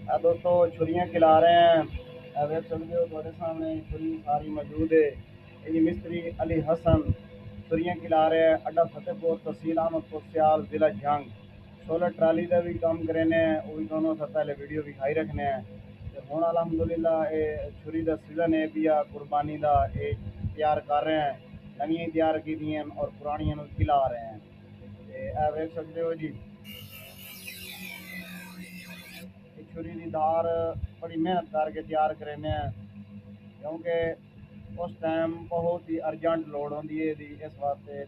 दोस्तों छुरियाँ खिला रहे हैं। वेख सकते हो थोड़े सामने छुरी सारी मौजूद है। ये मिस्त्री अली हसन छुरियाँ खिला रहे हैं। अड्डा फतेहपुर तहसील अहमदपुर सियाल जिला जंग। 16 ट्राली का भी काम करेने हैं, वो भी दोनों से पहले वीडियो विखाई रखने हैं। तो हुण अलहमदुलिल्ला ये छुरी का सीजन है भी कुर्बानी का ये तैयार कर रहे हैं। नवी तैयार की और पुरानिया खिला रहे हैं। वेख सकते हो जी छुरी की धार बड़ी मेहनत करके तैयार करेने हैं, क्योंकि उस टाइम बहुत ही अर्जेंट लोड़ होती है इस वास्ते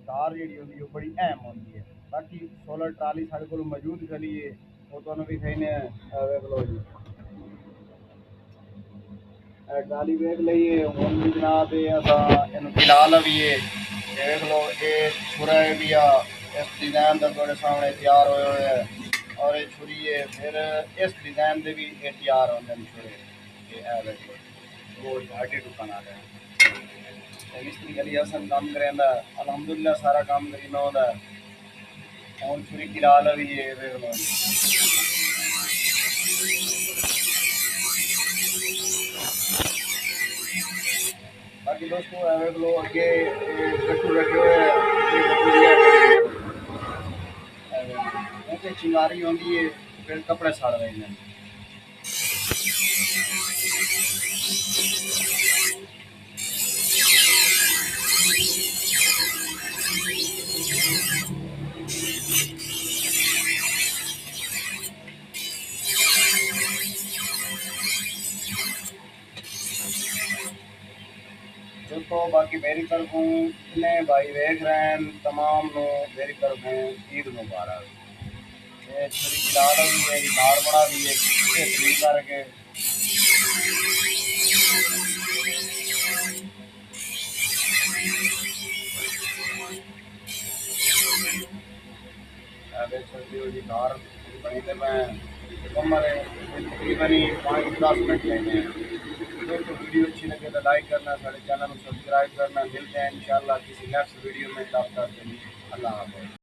धार जी होंगी बड़ी अहम होती है। बाकी 16 ट्राली साढ़े को मौजूद खड़ी है, वो तो भी कहने वेख लो जी ट्राली वेख लीए हूँ भी जनाब इन खिला लवीए। देख लो ये छुरा भी आ इस डिजाइन का थोड़े सामने तैयार होए हुए है, और ये छुरी है फिर इस डिजाइन के भी ये तैयार होते हैं छुरे। ये वेख लो वो झाटी दुकान आ रहा मिस्त्री अली हसन काम करें अलहमदुलिल्लाह सारा काम करीना होता है। और छुरी खिला लवीए वेख लो। बाकी दोस्तों वेख लो अगे गट्टू रखे हुए हैं, चिंगारी होती है फिर कपड़े साड़ रहे हैं। दोस्तों बाकी मेरी तरफ जितने भाई देख रहे हैं तमाम नो मेरी तरफ ईद मुबारक। ये छुरी खिला रही है धार बड़ा भी है करके देख सकते हो जी धार बनी तो मैं कमर तकरीबन 5-10 मिनट लेने हैं। दोस्तों वीडियो अच्छी लगे तो लाइक करना, सारे चैनल को सब्सक्राइब करना। मिलते हैं इंशाल्लाह किसी नेक्स्ट वीडियो में, तब तक के लिए अल्लाह हाफ़िज़।